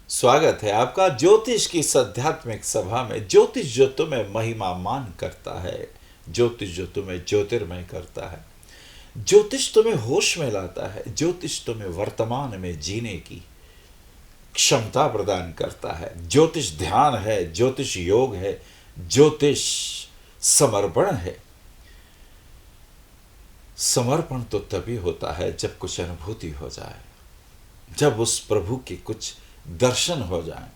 स्वागत है आपका ज्योतिष की इस आध्यात्मिक सभा में। ज्योतिष जो तुम्हें महिमा मान करता है, ज्योतिष जो तुम्हें ज्योतिर्मय करता है, ज्योतिष तुम्हें होश में लाता है, ज्योतिष तुम्हें वर्तमान में जीने की क्षमता प्रदान करता है। ज्योतिष ध्यान है, ज्योतिष योग है, ज्योतिष समर्पण है। समर्पण तो तभी होता है जब कुछ अनुभूति हो जाए, जब उस प्रभु के कुछ दर्शन हो जाएं।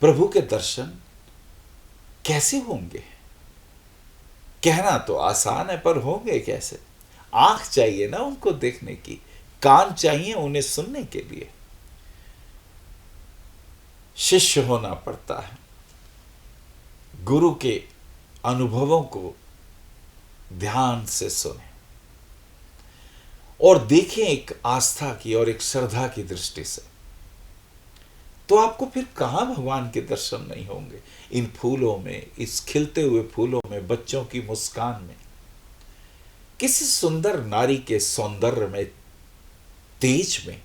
प्रभु के दर्शन कैसे होंगे? कहना तो आसान है, पर होंगे कैसे? आंख चाहिए ना उनको देखने की, कान चाहिए उन्हें सुनने के लिए। शिष्य होना पड़ता है, गुरु के अनुभवों को ध्यान से सुने और देखें एक आस्था की और एक श्रद्धा की दृष्टि से। तो आपको फिर कहां भगवान के दर्शन नहीं होंगे? इन फूलों में, इस खिलते हुए फूलों में, बच्चों की मुस्कान में, किसी सुंदर नारी के सौंदर्य में, तेज में,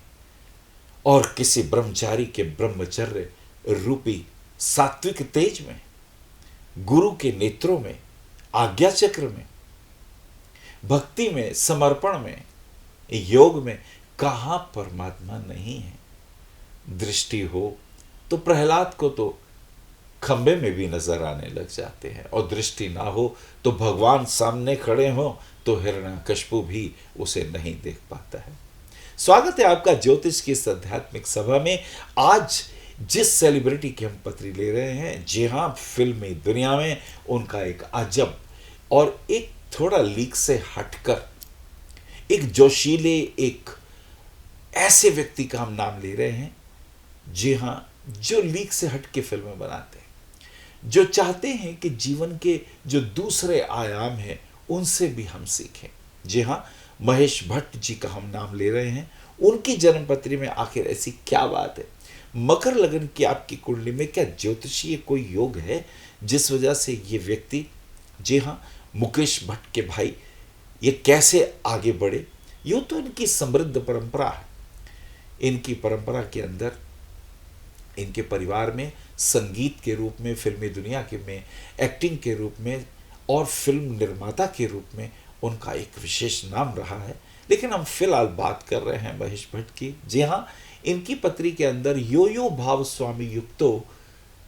और किसी ब्रह्मचारी के ब्रह्मचर्य रूपी सात्विक तेज में, गुरु के नेत्रों में, आज्ञा चक्र में, भक्ति में, समर्पण में, योग में कहां परमात्मा नहीं है? दृष्टि हो तो प्रहलाद को तो खंबे में भी नजर आने लग जाते हैं, और दृष्टि ना हो तो भगवान सामने खड़े हो तो हिरण्यकशिपु भी उसे नहीं देख पाता है। स्वागत है आपका ज्योतिष की इस आध्यात्मिक सभा में। आज जिस सेलिब्रिटी की हम पत्री ले रहे हैं, जी हां, फिल्मी दुनिया में उनका एक अजब और एक थोड़ा लीक से हटकर एक जोशीले, एक ऐसे व्यक्ति का हम नाम ले रहे हैं, जी हां, जो लीक से हट के फिल्में बनाते हैं, जो चाहते हैं कि जीवन के जो दूसरे आयाम हैं उनसे भी हम सीखें। जी हां, महेश भट्ट जी का हम नाम ले रहे हैं। उनकी जन्मपत्री में आखिर ऐसी क्या बात है? मकर लगन की आपकी कुंडली में क्या ज्योतिषीय कोई योग है जिस वजह से ये व्यक्ति, जी हां, मुकेश भट्ट के भाई, ये कैसे आगे बढ़े? यूं तो इनकी समृद्ध परंपरा है। इनकी परंपरा के अंदर इनके परिवार में संगीत के रूप में, फिल्मी दुनिया के में, एक्टिंग के रूप में और फिल्म निर्माता के रूप में उनका एक विशेष नाम रहा है। लेकिन हम फिलहाल बात कर रहे हैं महेश भट्ट की। जी हाँ, इनकी पत्री के अंदर यो यो भाव स्वामी युक्तो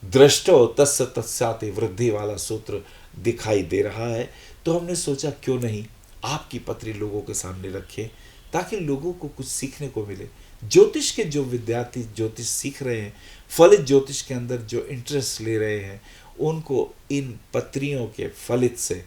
दृष्टो तस्य तस्याति वृद्धि वाला सूत्र दिखाई दे रहा है। तो हमने सोचा क्यों नहीं आपकी पत्री लोगों के सामने रखें, ताकि लोगों को कुछ सीखने को मिले। ज्योतिष के जो विद्यार्थी ज्योतिष सीख रहे हैं, फलित ज्योतिष के अंदर जो इंटरेस्ट ले रहे हैं, उनको इन पत्रियों के फलित से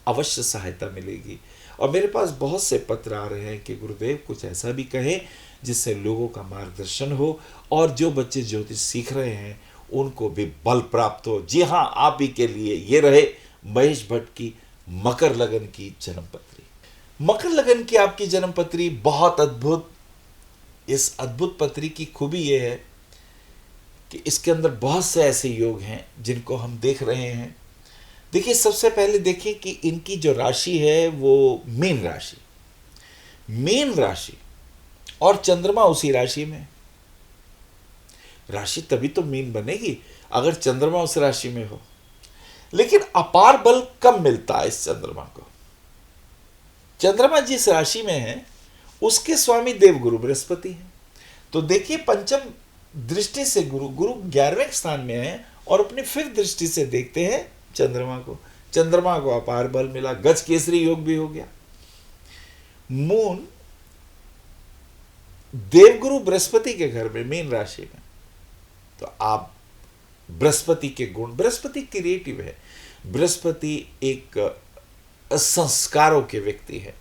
अवश्य सहायता मिलेगी। और मेरे पास बहुत से पत्र आ रहे हैं कि गुरुदेव कुछ ऐसा भी कहें जिससे लोगों का मार्गदर्शन हो और जो बच्चे ज्योतिष सीख रहे हैं उनको भी बल प्राप्त हो। जी हाँ, आप ही के लिए ये रहे महेश भट्ट की मकर लगन की जन्मपत्री। मकर लगन की आपकी जन्मपत्री बहुत अद्भुत। इस अद्भुत पत्री की खूबी यह है कि इसके अंदर बहुत से ऐसे योग हैं जिनको हम देख रहे हैं। देखिए, सबसे पहले देखिए कि इनकी जो राशि है वो मीन राशि, मीन राशि, और चंद्रमा उसी राशि में। राशि तभी तो मीन बनेगी अगर चंद्रमा उस राशि में हो। लेकिन अपार बल कब मिलता है इस चंद्रमा को? चंद्रमा जिस राशि में है उसके स्वामी देवगुरु बृहस्पति हैं। तो देखिए, पंचम दृष्टि से गुरु 11वें स्थान में है और अपनी फिर दृष्टि से देखते हैं चंद्रमा को। चंद्रमा को अपार बल मिला, गज केसरी योग भी हो गया। मून देवगुरु बृहस्पति के घर में, मीन राशि में, तो आप बृहस्पति के गुण, बृहस्पति क्रिएटिव है, बृहस्पति एक संस्कारों के व्यक्ति है,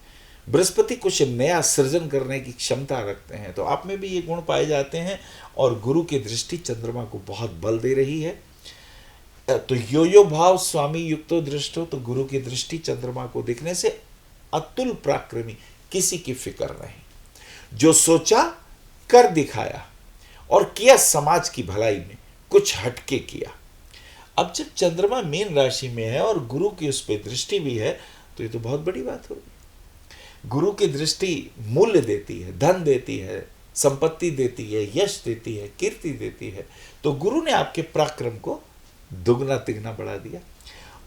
बृहस्पति कुछ नया सृजन करने की क्षमता रखते हैं। तो आप में भी ये गुण पाए जाते हैं और गुरु की दृष्टि चंद्रमा को बहुत बल दे रही है। तो यो यो भाव स्वामी युक्तो दृष्टो, तो गुरु की दृष्टि चंद्रमा को देखने से अतुल पराक्रमी, किसी की फिक्र नहीं, जो सोचा कर दिखाया और किया समाज की भलाई में, कुछ हटके किया। अब जब चंद्रमा मीन राशि में है और गुरु की उस पर दृष्टि भी है तो ये तो बहुत बड़ी बात होगी। गुरु की दृष्टि मूल्य देती है, धन देती है, संपत्ति देती है, यश देती है, कीर्ति देती है। तो गुरु ने आपके पराक्रम को दुगना तिगना बढ़ा दिया।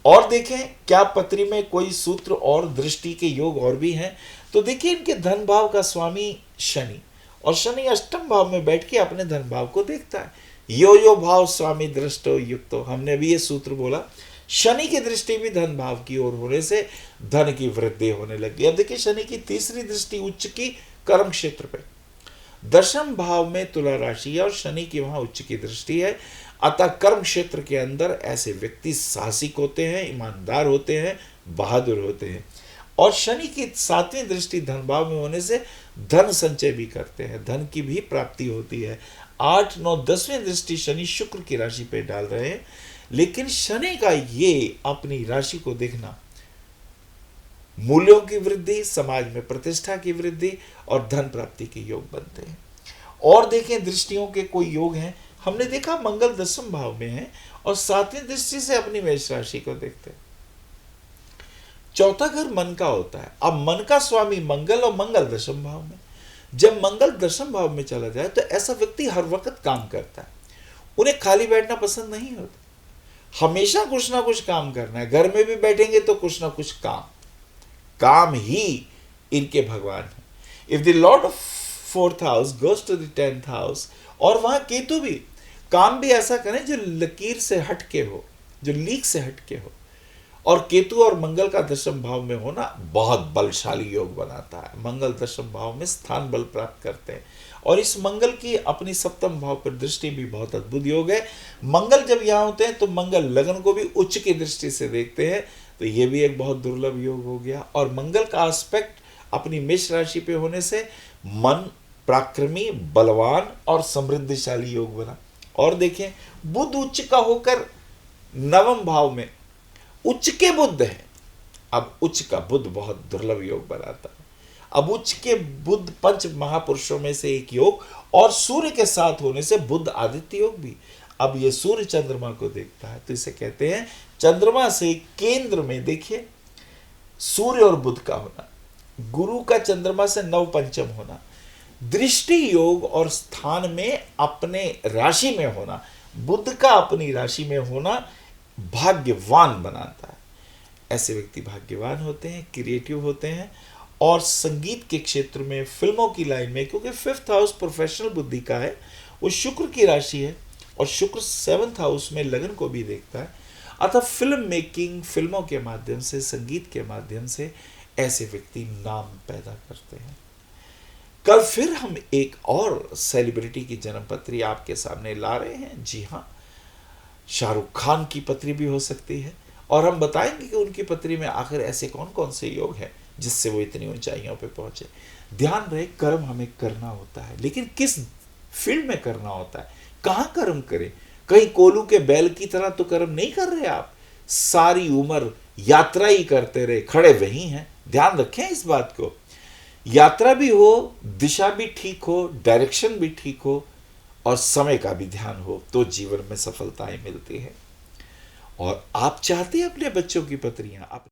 और देखें क्या पत्री में कोई सूत्र और दृष्टि के योग और भी हैं। तो देखिए इनके धन भाव का स्वामी शनि, और शनि अष्टम भाव में बैठ के अपने धन भाव को देखता है। यो यो भाव स्वामी दृष्टो युक्तो, हमने भी ये सूत्र बोला। शनि की दृष्टि भी धन भाव की ओर होने से धन की वृद्धि होने लगी। अब देखिए शनि की तीसरी दृष्टि उच्च की कर्म क्षेत्र पे, दशम भाव में तुला राशि है और शनि की वहां उच्च की दृष्टि है। अतः कर्म क्षेत्र के अंदर ऐसे व्यक्ति साहसिक होते हैं, ईमानदार होते हैं, बहादुर होते हैं। और शनि की सातवीं दृष्टि धन भाव में होने से धन संचय भी करते हैं, धन की भी प्राप्ति होती है। 8, 9, 10वीं दृष्टि शनि शुक्र की राशि पे डाल रहे हैं, लेकिन शनि का ये अपनी राशि को देखना मूल्यों की वृद्धि, समाज में प्रतिष्ठा की वृद्धि और धन प्राप्ति के योग बनते हैं। और देखें दृष्टियों के कोई योग हैं, हमने देखा मंगल दशम भाव में है और सातवीं दृष्टि से अपनी मेष राशि को देखते हैं। चौथा घर मन का होता है। अब मन का स्वामी मंगल और मंगल दशम भाव में, जब मंगल दशम भाव में चला जाए तो ऐसा व्यक्ति हर वक्त काम करता है, उन्हें खाली बैठना पसंद नहीं होता, हमेशा कुछ ना कुछ काम करना है। घर में भी बैठेंगे तो कुछ ना कुछ काम ही इनके भगवान है। If the lord of 4th house goes to the 10th house, और वहां केतु भी काम भी ऐसा करें जो लकीर से हटके हो, जो लीक से हटके हो। और केतु और मंगल का दशम भाव में होना बहुत बलशाली योग बनाता है। मंगल दशम भाव में स्थान बल प्राप्त करते हैं और इस मंगल की अपनी सप्तम भाव पर दृष्टि भी बहुत अद्भुत योग है। मंगल जब यहाँ होते हैं तो मंगल लगन को भी उच्च की दृष्टि से देखते हैं, तो ये भी एक बहुत दुर्लभ योग हो गया। और मंगल का एस्पेक्ट अपनी मेष राशि पे होने से मन पराक्रमी, बलवान और समृद्धिशाली योग बना। और देखें बुध उच्च का होकर नवम भाव में, उच्च के बुध है। अब उच्च का बुध बहुत दुर्लभ योग बनाता है। अब उच्च के बुध पंच महापुरुषों में से एक योग, और सूर्य के साथ होने से बुध आदित्य योग भी। अब ये सूर्य चंद्रमा को देखता है, तो इसे कहते हैं चंद्रमा से केंद्र में देखिए सूर्य और बुध का होना, गुरु का चंद्रमा से नव पंचम होना, दृष्टि योग और स्थान में अपने राशि में होना, बुध का अपनी राशि में होना भाग्यवान बनाता है। ऐसे व्यक्ति भाग्यवान होते हैं, क्रिएटिव होते हैं। और संगीत के क्षेत्र में, फिल्मों की लाइन में, क्योंकि 5th हाउस प्रोफेशनल बुद्धि का है, वो शुक्र की राशि है और शुक्र 7th हाउस में लगन को भी देखता है। अतः फिल्म मेकिंग, फिल्मों के माध्यम से, संगीत के माध्यम से ऐसे व्यक्ति नाम पैदा करते हैं। कल फिर हम एक और सेलिब्रिटी की जन्म पत्री आपके सामने ला रहे हैं। जी हाँ, शाहरुख खान की पत्री भी हो सकती है, और हम बताएंगे कि उनकी पत्री में आखिर ऐसे कौन कौन से योग हैं जिससे वो इतनी ऊंचाइयों पे पहुंचे। ध्यान रहे, कर्म हमें करना होता है, लेकिन किस फील्ड में करना होता है, कहाँ कर्म करें। कहीं कोलू के बैल की तरह तो कर्म नहीं कर रहे आप, सारी उम्र यात्रा ही करते रहे, खड़े वहीं हैं। ध्यान रखें इस बात को, यात्रा भी हो, दिशा भी ठीक हो, डायरेक्शन भी ठीक हो और समय का भी ध्यान हो, तो जीवन में सफलताएं मिलती है। और आप चाहते हैं अपने बच्चों की पत्रियां आप